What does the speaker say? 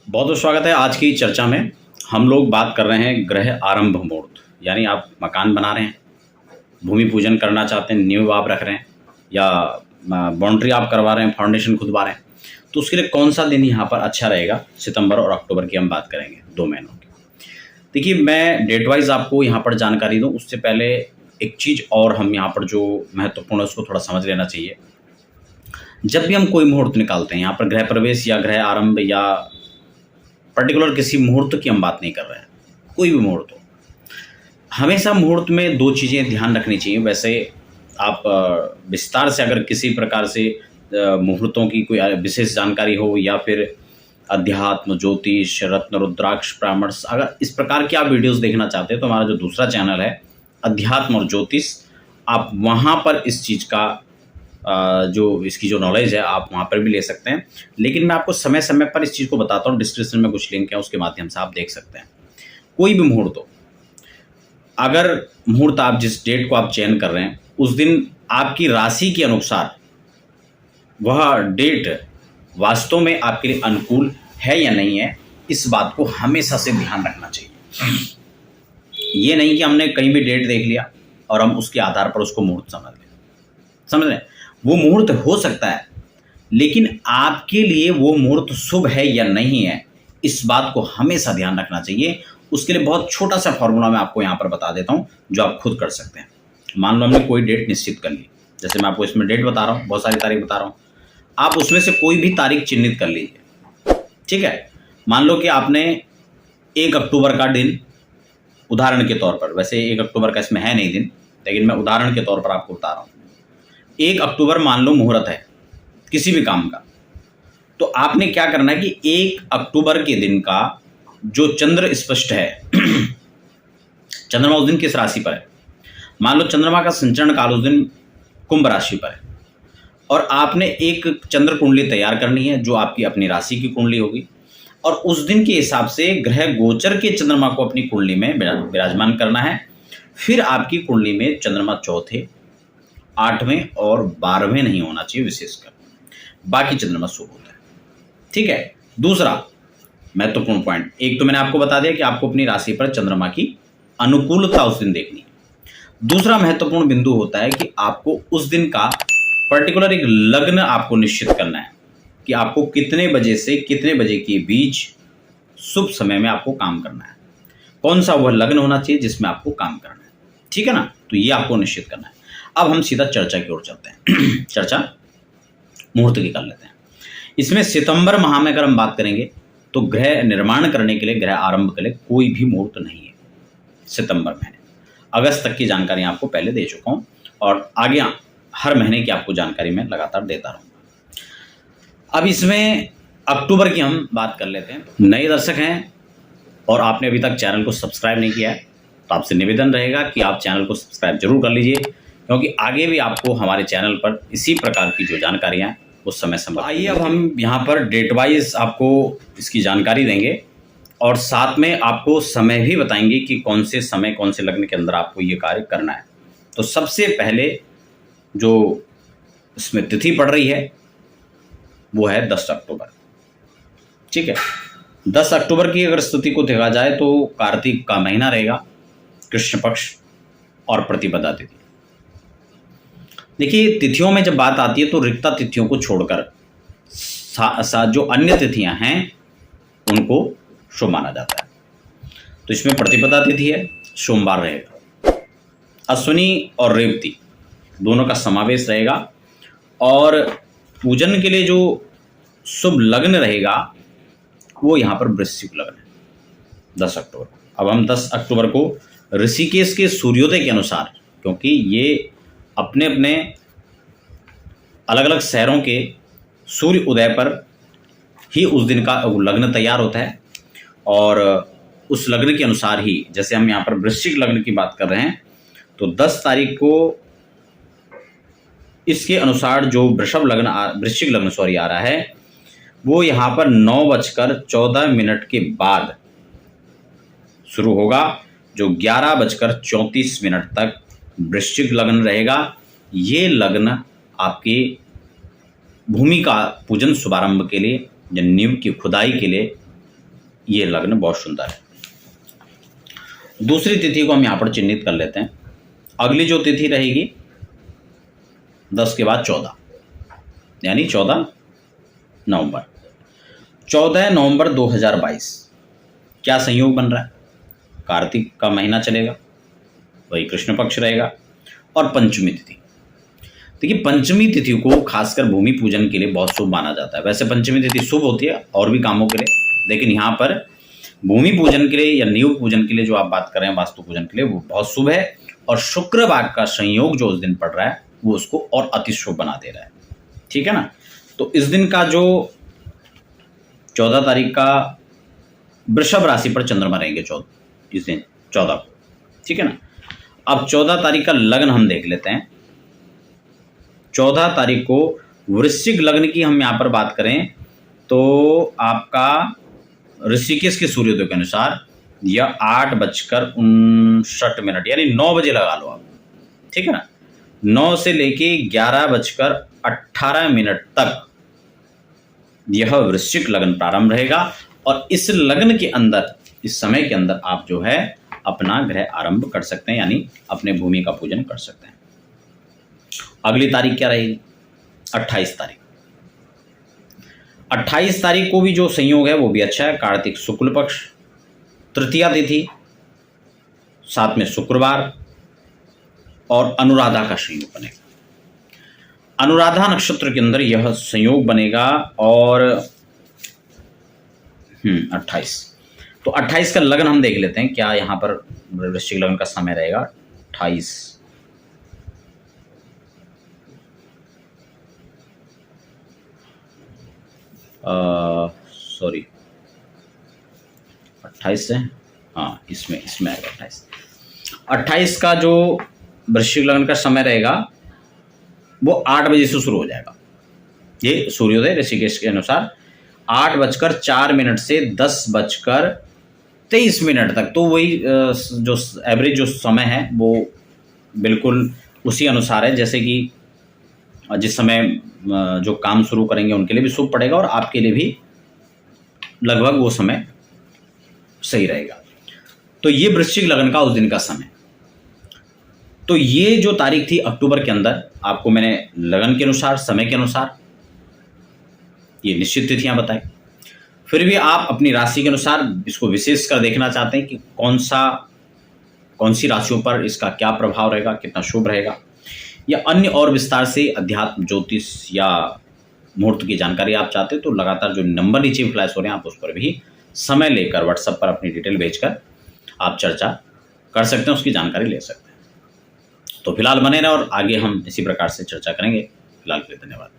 बहुत बहुत स्वागत है। आज की चर्चा में हम लोग बात कर रहे हैं ग्रह आरंभ मुहूर्त। यानी आप मकान बना रहे हैं, भूमि पूजन करना चाहते हैं, नींव आप रख रहे हैं या बाउंड्री आप करवा रहे हैं, फाउंडेशन खुदवा रहे हैं, तो उसके लिए कौन सा दिन यहाँ पर अच्छा रहेगा। सितंबर और अक्टूबर की हम बात करेंगे, 2 महीनों की। देखिए, मैं डेट वाइज आपको यहाँ पर जानकारी दूँ उससे पहले एक चीज़ और हम यहाँ पर जो महत्वपूर्ण है उसको थोड़ा समझ लेना चाहिए। जब भी हम कोई मुहूर्त निकालते हैं, यहाँ पर गृह प्रवेश या गृह आरंभ या पर्टिकुलर किसी मुहूर्त की हम बात नहीं कर रहे हैं, कोई भी मुहूर्त हो, हमेशा मुहूर्त में 2 चीज़ें ध्यान रखनी चाहिए। वैसे आप विस्तार से अगर किसी प्रकार से मुहूर्तों की कोई विशेष जानकारी हो या फिर अध्यात्म, ज्योतिष, रत्न, रुद्राक्ष, परामर्श, अगर इस प्रकार की आप वीडियोस देखना चाहते हैं तो हमारा जो दूसरा चैनल है अध्यात्म और ज्योतिष, आप वहाँ पर इस चीज़ का जो इसकी जो नॉलेज है आप वहाँ पर भी ले सकते हैं। लेकिन मैं आपको समय समय पर इस चीज़ को बताता हूँ। डिस्क्रिप्शन में कुछ लिंक है, उसके माध्यम से आप देख सकते हैं। कोई भी मुहूर्त हो, अगर मुहूर्त आप जिस डेट को आप चयन कर रहे हैं उस दिन आपकी राशि के अनुसार वह डेट वास्तव में आपके लिए अनुकूल है या नहीं है, इस बात को हमेशा से ध्यान रखना चाहिए। ये नहीं कि हमने कहीं भी डेट देख लिया और हम उसके आधार पर उसको मुहूर्त समझ लें। वो मुहूर्त हो सकता है, लेकिन आपके लिए वो मुहूर्त शुभ है या नहीं है, इस बात को हमेशा ध्यान रखना चाहिए। उसके लिए बहुत छोटा सा फॉर्मूला मैं आपको यहाँ पर बता देता हूँ जो आप खुद कर सकते हैं। मान लो हमने कोई डेट निश्चित कर ली, जैसे मैं आपको इसमें डेट बता रहा हूँ, बहुत सारी तारीख बता रहा हूँ, आप उसमें से कोई भी तारीख चिन्हित कर लीजिए। ठीक है, मान लो कि आपने 1 अक्टूबर का दिन, उदाहरण के तौर पर, वैसे 1 अक्टूबर का इसमें है नहीं दिन, लेकिन मैं उदाहरण के तौर पर आपको बता रहा हूँ। 1 अक्टूबर मान लो मुहूर्त है किसी भी काम का, तो आपने क्या करना है कि 1 अक्टूबर के दिन का जो चंद्र स्पष्ट है चंद्रमा उस दिन किस राशि पर है, मान लो चंद्रमा का संचरण काल उस दिन कुंभ राशि पर है, और आपने एक चंद्र कुंडली तैयार करनी है जो आपकी अपनी राशि की कुंडली होगी, और उस दिन के हिसाब से ग्रह गोचर के चंद्रमा को अपनी कुंडली में विराजमान करना है। फिर आपकी कुंडली में चंद्रमा चौथे, 8वें और 12वें नहीं होना चाहिए विशेषकर, बाकी चंद्रमा शुभ होता है। ठीक है, दूसरा महत्वपूर्ण पॉइंट, एक तो मैंने आपको बता दिया कि आपको अपनी राशि पर चंद्रमा की अनुकूलता उस दिन देखनी है। दूसरा महत्वपूर्ण बिंदु होता है कि आपको उस दिन का पर्टिकुलर एक लग्न आपको निश्चित करना है कि आपको कितने बजे से कितने बजे के बीच शुभ समय में आपको काम करना है, कौन सा वह लग्न होना चाहिए जिसमें आपको काम करना है। ठीक है ना, तो ये आपको निश्चित करना है। अब हम सीधा चर्चा की ओर चलते हैं। चर्चा मुहूर्त की कर लेते हैं। इसमें सितंबर माह में अगर हम बात करेंगे तो गृह निर्माण करने के लिए, गृह आरंभ के लिए कोई भी मुहूर्त नहीं है सितंबर महीने। अगस्त तक की जानकारी आपको पहले दे चुका हूँ और आगे हर महीने की आपको जानकारी मैं लगातार देता रहूँगा। अब इसमें अक्टूबर की हम बात कर लेते हैं। नए दर्शक हैं और आपने अभी तक चैनल को सब्सक्राइब नहीं किया है तो आपसे निवेदन रहेगा कि आप चैनल को सब्सक्राइब जरूर कर लीजिए, क्योंकि आगे भी आपको हमारे चैनल पर इसी प्रकार की जो जानकारियाँ उस समय समय। आइए अब हम यहाँ पर डेट वाइज आपको इसकी जानकारी देंगे और साथ में आपको समय भी बताएंगे कि कौन से समय, कौन से लग्न के अंदर आपको ये कार्य करना है। तो सबसे पहले जो इसमें तिथि पड़ रही है वो है 10 अक्टूबर। ठीक है, 10 अक्टूबर की अगर स्थिति को देखा जाए तो कार्तिक का महीना रहेगा, कृष्ण पक्ष और प्रतिपदा तिथि। देखिए, तिथियों में जब बात आती है तो रिक्ता तिथियों को छोड़कर जो अन्य तिथियां हैं उनको शुभ माना जाता है। तो इसमें प्रतिपदा तिथि है, सोमवार रहेगा, अश्विनी और रेवती दोनों का समावेश रहेगा, और पूजन के लिए जो शुभ लग्न रहेगा वो यहाँ पर वृश्चिक लग्न है 10 अक्टूबर। अब हम 10 अक्टूबर को ऋषिकेश के सूर्योदय के अनुसार, क्योंकि ये अपने अपने अलग अलग शहरों के सूर्य उदय पर ही उस दिन का लग्न तैयार होता है, और उस लग्न के अनुसार ही, जैसे हम यहाँ पर वृश्चिक लग्न की बात कर रहे हैं तो 10 तारीख को इसके अनुसार जो वृश्चिक लग्न आ रहा है वो यहाँ पर 9:14 के बाद शुरू होगा, जो 11:34 तक वृश्चिक लग्न रहेगा। ये लग्न आपके भूमि का पूजन शुभारंभ के लिए या नींव की खुदाई के लिए ये लग्न बहुत सुंदर है। दूसरी तिथि को हम यहाँ पर चिन्हित कर लेते हैं। अगली जो तिथि रहेगी 10 के बाद 14, यानी 14 नवंबर। 14 नवंबर 2022 क्या संयोग बन रहा है? कार्तिक का महीना चलेगा, वही कृष्ण पक्ष रहेगा, और पंचमी तिथि। देखिए, पंचमी तिथि को खासकर भूमि पूजन के लिए बहुत शुभ माना जाता है। वैसे पंचमी तिथि शुभ होती है और भी कामों के लिए, लेकिन यहाँ पर भूमि पूजन के लिए या नींव पूजन के लिए जो आप बात कर रहे हैं, वास्तु पूजन के लिए, वो बहुत शुभ है। और शुक्र भाग का संयोग जो उस दिन पड़ रहा है वो उसको और अति शुभ बना दे रहा है। ठीक है ना? तो इस दिन का जो 14 तारीख का वृषभ राशि पर चंद्रमा रहेंगे इस दिन 14 को। ठीक है ना? अब 14 तारीख का लग्न हम देख लेते हैं। 14 तारीख को वृश्चिक लग्न की हम यहाँ पर बात करें तो आपका ऋषिकेश के सूर्योदय के अनुसार यह 8:59 यानी 9 बजे लगा लो आप। ठीक है ना? 9 से लेके 11:18 तक यह वृश्चिक लग्न प्रारंभ रहेगा। और इस लग्न के अंदर, इस समय के अंदर आप जो है अपना ग्रह आरंभ कर सकते हैं, यानी अपने भूमि का पूजन कर सकते हैं। अगली तारीख क्या रहेगी? 28 तारीख। 28 तारीख को भी जो संयोग है वो भी अच्छा है। कार्तिक शुक्ल पक्ष, तृतीया तिथि, साथ में शुक्रवार और अनुराधा का संयोग बनेगा। अनुराधा नक्षत्र के अंदर यह संयोग बनेगा। और 28, तो 28 का लगन हम देख लेते हैं क्या यहाँ पर वृश्चिक लगन का समय रहेगा। 28 सॉरी 28 से, हाँ इसमें आएगा 28 का जो वृश्चिक लगन का समय रहेगा वो 8 बजे से शुरू हो जाएगा। ये सूर्योदय ऋषिकेश के अनुसार 8:04 से 10:23 तक, तो वही जो एवरेज जो समय है वो बिल्कुल उसी अनुसार है। जैसे कि जिस समय जो काम शुरू करेंगे उनके लिए भी शुभ पड़ेगा और आपके लिए भी लगभग वो समय सही रहेगा। तो ये वृश्चिक लगन का उस दिन का समय। तो ये जो तारीख थी अक्टूबर के अंदर, आपको मैंने लगन के अनुसार, समय के अनुसार ये निश्चित तिथियां बताई। फिर भी आप अपनी राशि के अनुसार इसको विशेष कर देखना चाहते हैं कि कौन सी राशियों पर इसका क्या प्रभाव रहेगा, कितना शुभ रहेगा, या अन्य और विस्तार से अध्यात्म, ज्योतिष या मुहूर्त की जानकारी आप चाहते हैं, तो लगातार जो नंबर नीचे फ्लैश हो रहे हैं आप उस पर भी समय लेकर व्हाट्सएप पर अपनी डिटेल भेजकर आप चर्चा कर सकते हैं, उसकी जानकारी ले सकते हैं। तो फिलहाल बने रहें और आगे हम इसी प्रकार से चर्चा करेंगे। फिलहाल के लिए धन्यवाद।